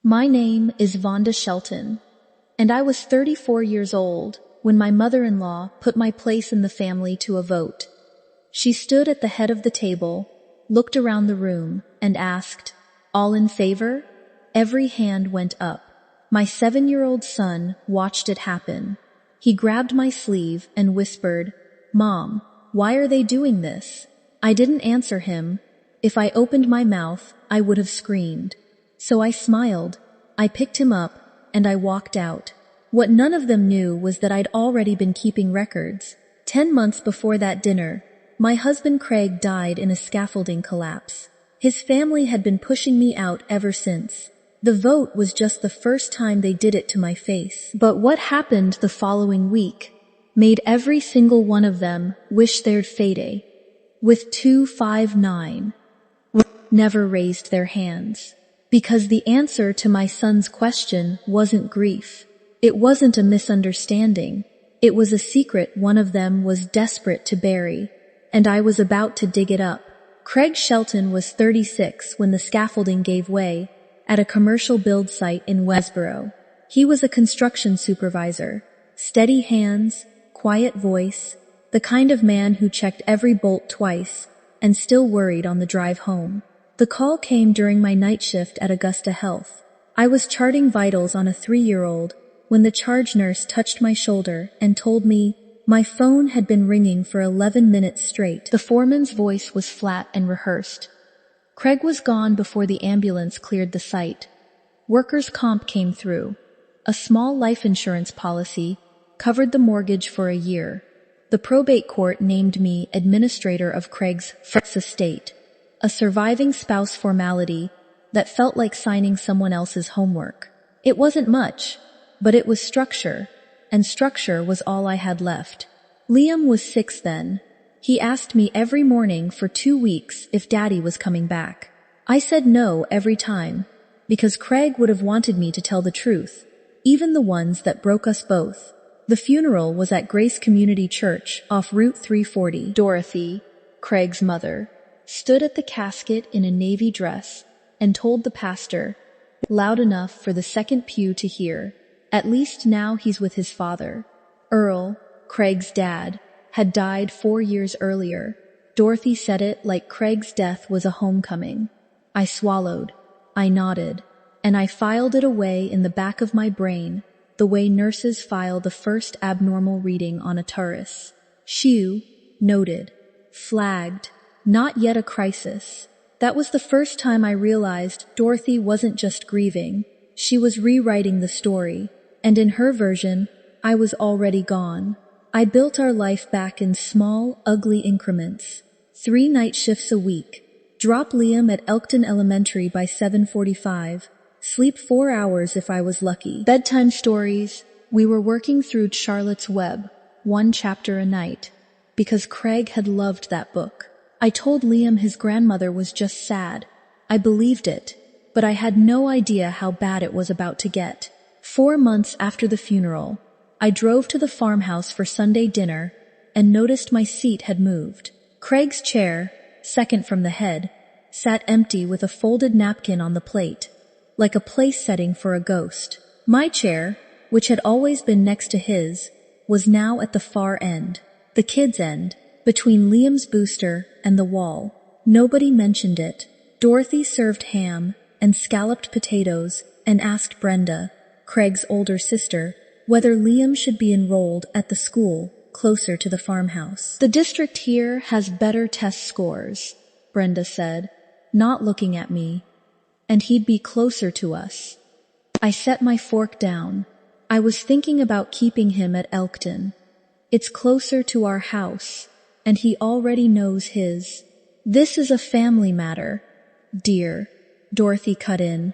My name is Vonda Shelton, and I was 34 years old when my mother-in-law put my place in the family to a vote. She stood at the head of the table, looked around the room, and asked, "All in favor?" Every hand went up. My 7-year-old son watched it happen. He grabbed my sleeve and whispered, "Mom, why are they doing this?" I didn't answer him. If I opened my mouth, I would have screamed. So I smiled, I picked him up, and I walked out. What none of them knew was that I'd already been keeping records. 10 months before that dinner, my husband Craig died in a scaffolding collapse. His family had been pushing me out ever since. The vote was just the first time they did it to my face. But what happened the following week made every single one of them wish they'd fade. With 259, never raised their hands. Because the answer to my son's question wasn't grief. It wasn't a misunderstanding. It was a secret one of them was desperate to bury, and I was about to dig it up. Craig Shelton was 36 when the scaffolding gave way at a commercial build site in Westboro. He was a construction supervisor, steady hands, quiet voice, the kind of man who checked every bolt twice and still worried on the drive home. The call came during my night shift at Augusta Health. I was charting vitals on a 3-year-old when the charge nurse touched my shoulder and told me my phone had been ringing for 11 minutes straight. The foreman's voice was flat and rehearsed. Craig was gone before the ambulance cleared the site. Workers' comp came through. A small life insurance policy covered the mortgage for a year. The probate court named me administrator of Craig's estate. A surviving spouse formality that felt like signing someone else's homework. It wasn't much, but it was structure, and structure was all I had left. Liam was 6 then. He asked me every morning for 2 weeks if Daddy was coming back. I said no every time, because Craig would have wanted me to tell the truth, even the ones that broke us both. The funeral was at Grace Community Church off Route 340. Dorothy, Craig's mother, stood at the casket in a navy dress and told the pastor, loud enough for the second pew to hear, "At least now he's with his father." Earl, Craig's dad, had died 4 years earlier. Dorothy said it like Craig's death was a homecoming. I swallowed, I nodded, and I filed it away in the back of my brain, the way nurses file the first abnormal reading on a Taurus. Shoo, noted, flagged. Not yet a crisis. That was the first time I realized Dorothy wasn't just grieving. She was rewriting the story, and in her version, I was already gone. I built our life back in small, ugly increments. 3 night shifts a week. Drop Liam at Elkton Elementary by 7:45. Sleep 4 hours if I was lucky. Bedtime stories. We were working through Charlotte's Web, 1 chapter a night, because Craig had loved that book. I told Liam his grandmother was just sad. I believed it, but I had no idea how bad it was about to get. 4 months after the funeral, I drove to the farmhouse for Sunday dinner and noticed my seat had moved. Craig's chair, second from the head, sat empty with a folded napkin on the plate, like a place setting for a ghost. My chair, which had always been next to his, was now at the far end, the kids' end, between Liam's booster and the wall. Nobody mentioned it. Dorothy served ham and scalloped potatoes and asked Brenda, Craig's older sister, whether Liam should be enrolled at the school closer to the farmhouse. "The district here has better test scores," Brenda said, not looking at me, "and he'd be closer to us." I set my fork down. I was thinking about keeping him at Elkton. It's closer to our house, and he already knows his. "This is a family matter, dear," Dorothy cut in.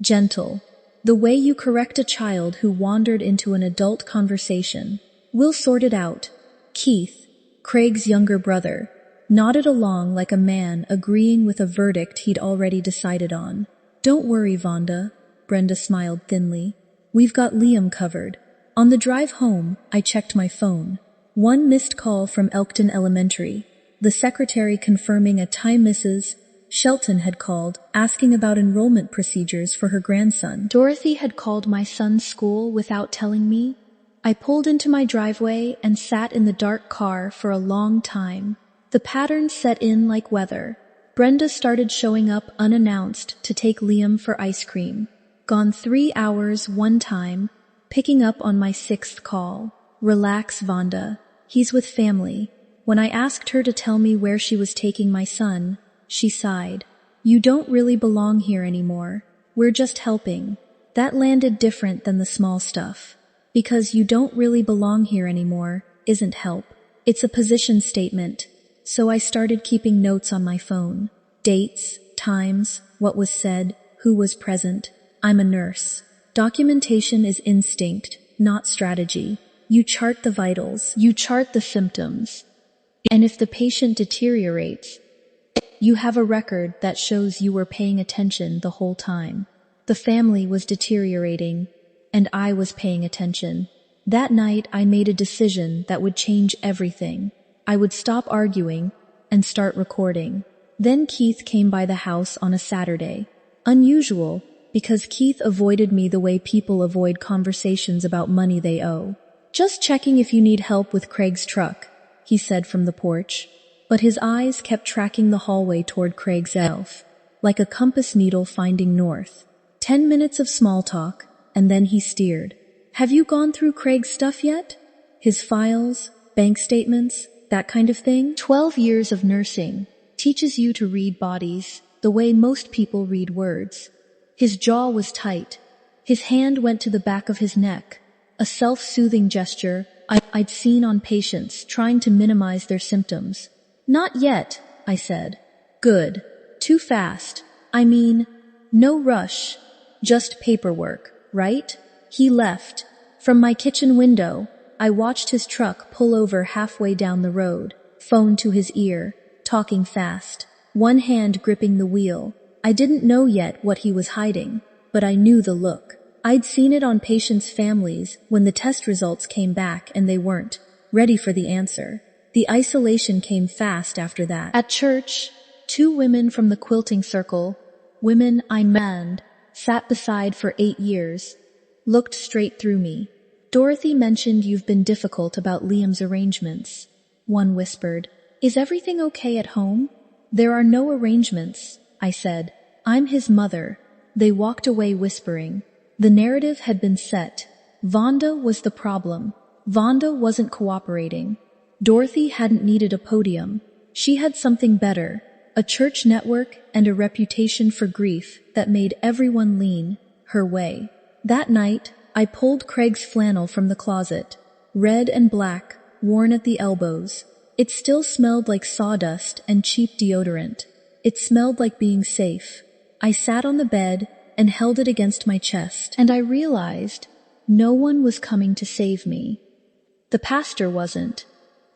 Gentle, the way you correct a child who wandered into an adult conversation. "We'll sort it out." Keith, Craig's younger brother, nodded along like a man agreeing with a verdict he'd already decided on. "Don't worry, Vonda," Brenda smiled thinly. "We've got Liam covered." On the drive home, I checked my phone. 1 missed call from Elkton Elementary, the secretary confirming a time Mrs. Shelton had called, asking about enrollment procedures for her grandson. Dorothy had called my son's school without telling me. I pulled into my driveway and sat in the dark car for a long time. The pattern set in like weather. Brenda started showing up unannounced to take Liam for ice cream. Gone 3 hours one time, picking up on my 6th call. Relax, Vonda. He's with family. When I asked her to tell me where she was taking my son, she sighed. You don't really belong here anymore. We're just helping. That landed different than the small stuff. Because you don't really belong here anymore isn't help. It's a position statement. So I started keeping notes on my phone. Dates, times, what was said, who was present. I'm a nurse. Documentation is instinct, not strategy. You chart the vitals. You chart the symptoms. And if the patient deteriorates, you have a record that shows you were paying attention the whole time. The family was deteriorating, and I was paying attention. That night I made a decision that would change everything. I would stop arguing and start recording. Then Keith came by the house on a Saturday. Unusual, because Keith avoided me the way people avoid conversations about money they owe. Just checking if you need help with Craig's truck, he said from the porch. But his eyes kept tracking the hallway toward Craig's elf, like a compass needle finding north. 10 minutes of small talk, and then he steered. Have you gone through Craig's stuff yet? His files, bank statements, that kind of thing? 12 years of nursing teaches you to read bodies the way most people read words. His jaw was tight. His hand went to the back of his neck, a self-soothing gesture I'd seen on patients trying to minimize their symptoms. Not yet, I said. Good. Too fast. I mean, no rush. Just paperwork, right? He left. From my kitchen window, I watched his truck pull over halfway down the road, phone to his ear, talking fast, one hand gripping the wheel. I didn't know yet what he was hiding, but I knew the look. I'd seen it on patients' families when the test results came back and they weren't ready for the answer. The isolation came fast after that. At church, 2 women from the quilting circle, women I met, sat beside for 8 years, looked straight through me. Dorothy mentioned you've been difficult about Liam's arrangements. One whispered, Is everything okay at home? There are no arrangements, I said. I'm his mother. They walked away whispering. The narrative had been set. Vonda was the problem. Vonda wasn't cooperating. Dorothy hadn't needed a podium. She had something better, a church network and a reputation for grief that made everyone lean her way. That night, I pulled Craig's flannel from the closet, red and black, worn at the elbows. It still smelled like sawdust and cheap deodorant. It smelled like being safe. I sat on the bed and held it against my chest, and I realized no one was coming to save me. The pastor wasn't.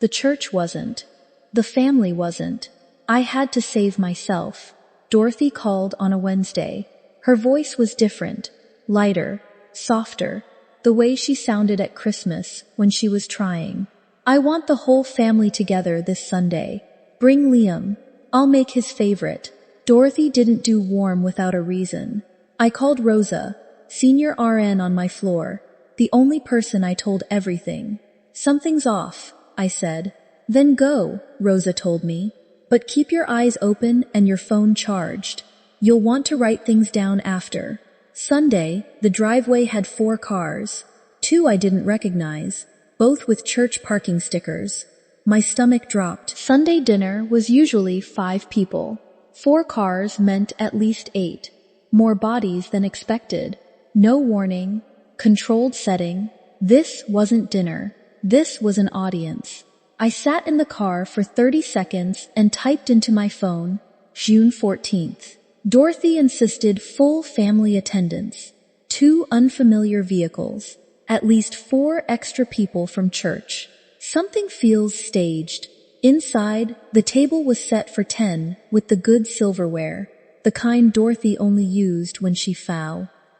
The church wasn't. The family wasn't. I had to save myself. Dorothy called on a Wednesday. Her voice was different, lighter, softer, the way she sounded at Christmas when she was trying. I want the whole family together this Sunday. Bring Liam. I'll make his favorite. Dorothy didn't do warm without a reason. I called Rosa, senior RN on my floor, the only person I told everything. Something's off, I said. Then go, Rosa told me. But keep your eyes open and your phone charged. You'll want to write things down after. Sunday, the driveway had 4 cars. 2 I didn't recognize, both with church parking stickers. My stomach dropped. Sunday dinner was usually 5 people. 4 cars meant at least 8. More bodies than expected. No warning. Controlled setting. This wasn't dinner. This was an audience. I sat in the car for 30 seconds and typed into my phone, June 14th. Dorothy insisted full family attendance. 2 unfamiliar vehicles. At least 4 extra people from church. Something feels staged. Inside, the table was set for 10 with the good silverware, the kind Dorothy only used when she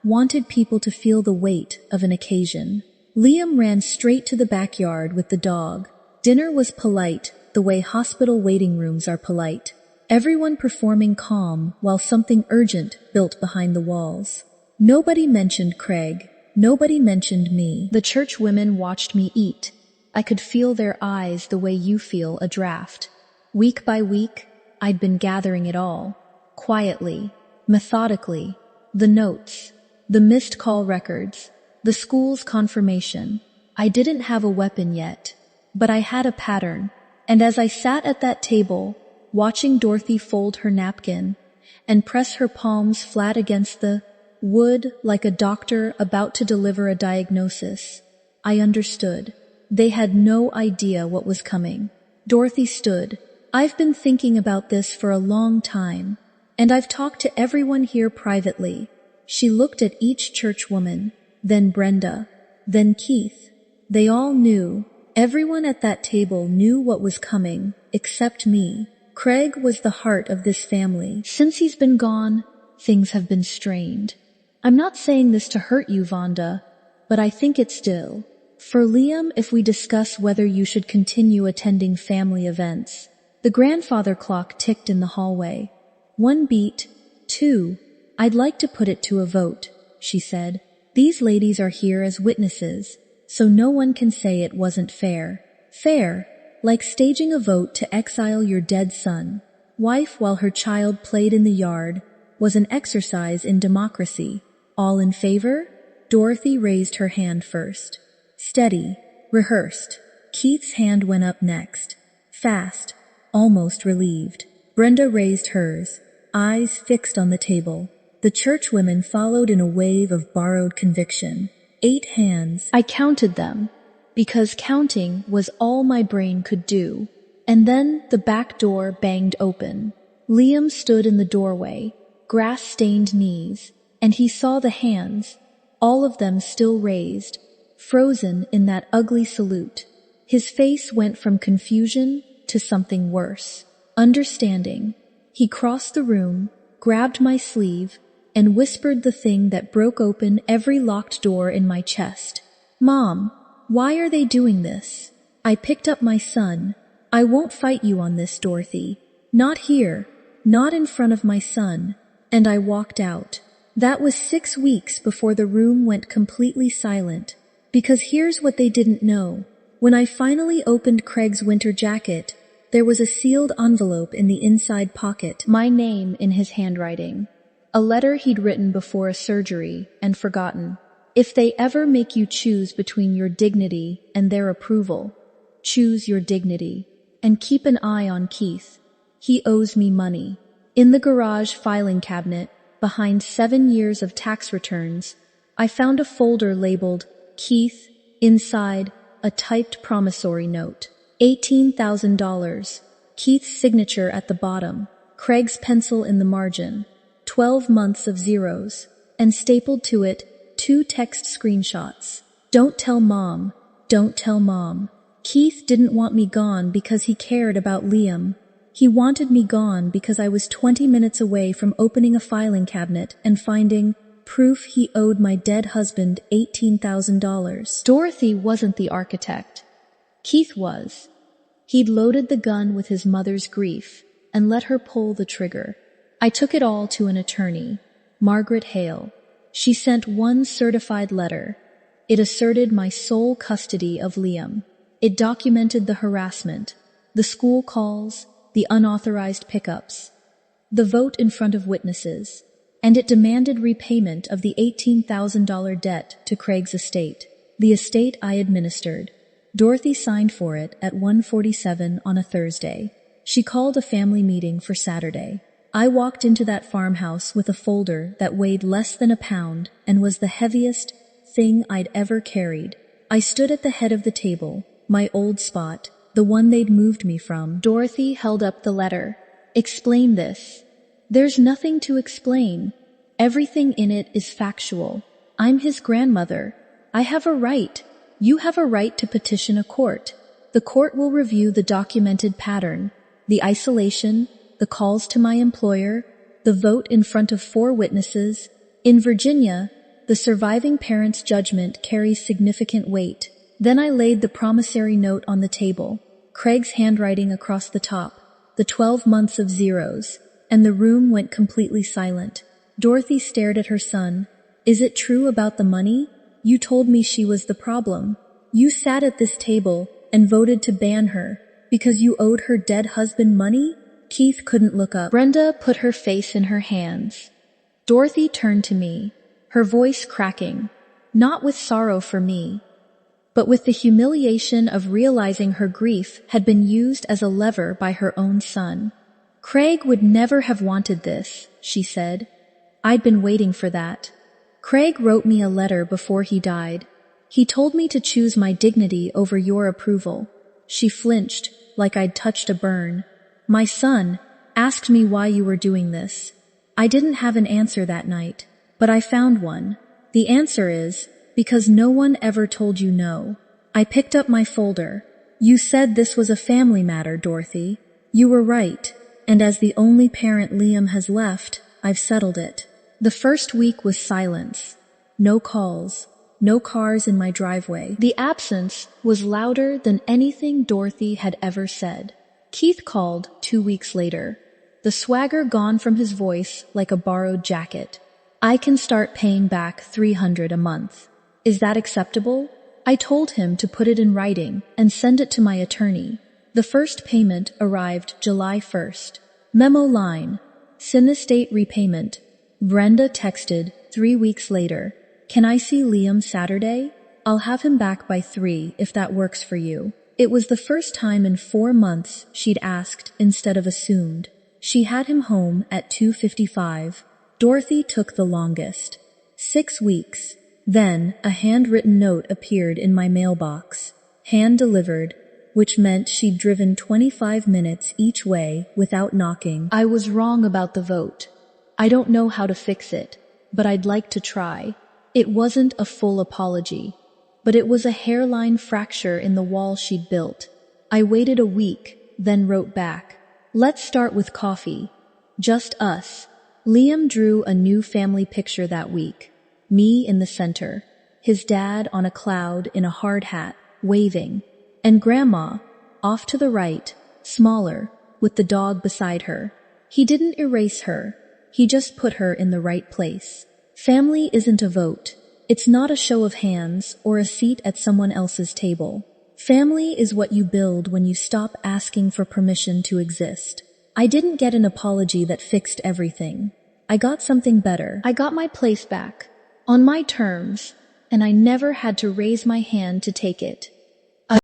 wanted people to feel the weight of an occasion. Liam ran straight to the backyard with the dog. Dinner was polite, the way hospital waiting rooms are polite. everyone performing calm while something urgent built behind the walls. Nobody mentioned Craig. Nobody mentioned me. The church women watched me eat. I could feel their eyes the way you feel a draft. Week by week, I'd been gathering it all. Quietly, methodically. The notes, the missed call records, the school's confirmation. I didn't have a weapon yet, but I had a pattern. And as I sat at that table, watching Dorothy fold her napkin and press her palms flat against the wood like a doctor about to deliver a diagnosis, I understood. They had no idea what was coming. Dorothy stood. I've been thinking about this for a long time, and I've talked to everyone here privately. She looked at each churchwoman, then Brenda, then Keith. They all knew. Everyone at that table knew what was coming, except me. Craig was the heart of this family. Since he's been gone, things have been strained. I'm not saying this to hurt you, Vonda, but I think it's still. For Liam, if we discuss whether you should continue attending family events. The grandfather clock ticked in the hallway. 1 beat, 2. I'd like to put it to a vote, she said. These ladies are here as witnesses, so no one can say it wasn't fair. Fair, like staging a vote to exile your dead son, wife while her child played in the yard, was an exercise in democracy. All in favor? Dorothy raised her hand first. Steady, rehearsed. Keith's hand went up next. Fast, almost relieved. Brenda raised hers, eyes fixed on the table. The churchwomen followed in a wave of borrowed conviction. 8 hands. I counted them, because counting was all my brain could do. And then the back door banged open. Liam stood in the doorway, grass-stained knees, and he saw the hands, all of them still raised, frozen in that ugly salute. His face went from confusion to something worse. Understanding. He crossed the room, grabbed my sleeve, and whispered the thing that broke open every locked door in my chest. Mom, why are they doing this? I picked up my son. I won't fight you on this, Dorothy. Not here. Not in front of my son. And I walked out. That was 6 weeks before the room went completely silent. Because here's what they didn't know. When I finally opened Craig's winter jacket, there was a sealed envelope in the inside pocket, my name in his handwriting. A letter he'd written before a surgery and forgotten. If they ever make you choose between your dignity and their approval, choose your dignity. And keep an eye on Keith. He owes me money. In the garage filing cabinet, behind 7 years of tax returns, I found a folder labeled Keith, inside, a typed promissory note. $18,000. Keith's signature at the bottom, Craig's pencil in the margin, 12 months of zeros, and stapled to it 2 text screenshots. Don't tell Mom. Don't tell Mom. Keith didn't want me gone because he cared about Liam. He wanted me gone because I was 20 minutes away from opening a filing cabinet and finding proof he owed my dead husband $18,000. Dorothy wasn't the architect. Keith was. He'd loaded the gun with his mother's grief and let her pull the trigger. I took it all to an attorney, Margaret Hale. She sent 1 certified letter. It asserted my sole custody of Liam. It documented the harassment, the school calls, the unauthorized pickups, the vote in front of witnesses, and it demanded repayment of the $18,000 debt to Craig's estate, the estate I administered. Dorothy signed for it at 1:47 on a Thursday. She called a family meeting for Saturday. I walked into that farmhouse with a folder that weighed less than a pound and was the heaviest thing I'd ever carried. I stood at the head of the table, my old spot, the one they'd moved me from. Dorothy held up the letter. Explain this. There's nothing to explain. Everything in it is factual. I'm his grandmother. I have a right. You have a right to petition a court. The court will review the documented pattern, the isolation, the calls to my employer, the vote in front of 4 witnesses. In Virginia, the surviving parent's judgment carries significant weight. Then I laid the promissory note on the table, Craig's handwriting across the top, the 12 months of zeros, and the room went completely silent. Dorothy stared at her son. Is it true about the money? You told me she was the problem. You sat at this table and voted to ban her because you owed her dead husband money? Keith couldn't look up. Brenda put her face in her hands. Dorothy turned to me, her voice cracking, not with sorrow for me, but with the humiliation of realizing her grief had been used as a lever by her own son. Craig would never have wanted this, she said. I'd been waiting for that. Craig wrote me a letter before he died. He told me to choose my dignity over your approval. She flinched, like I'd touched a burn. My son asked me why you were doing this. I didn't have an answer that night, but I found one. The answer is, because no one ever told you no. I picked up my folder. You said this was a family matter, Dorothy. You were right, and as the only parent Liam has left, I've settled it. The first week was silence. No calls, no cars in my driveway. The absence was louder than anything Dorothy had ever said. Keith called 2 weeks later, the swagger gone from his voice like a borrowed jacket. I can start paying back $300 a month. Is that acceptable? I told him to put it in writing and send it to my attorney. The first payment arrived July 1st. Memo line, Synestate repayment. Brenda texted 3 weeks later, can I see Liam Saturday? I'll have him back by 3 if that works for you. It was the first time in 4 months she'd asked instead of assumed. She had him home at 2:55. Dorothy took the longest. 6 weeks. Then a handwritten note appeared in my mailbox. Hand-delivered, which meant she'd driven 25 minutes each way without knocking. I was wrong about the vote. I don't know how to fix it, but I'd like to try. It wasn't a full apology, but it was a hairline fracture in the wall she'd built. I waited a week, then wrote back. Let's start with coffee. Just us. Liam drew a new family picture that week. Me in the center, his dad on a cloud in a hard hat, waving, and Grandma, off to the right, smaller, with the dog beside her. He didn't erase her, he just put her in the right place. Family isn't a vote. It's not a show of hands or a seat at someone else's table. Family is what you build when you stop asking for permission to exist. I didn't get an apology that fixed everything. I got something better. I got my place back. On my terms, and I never had to raise my hand to take it.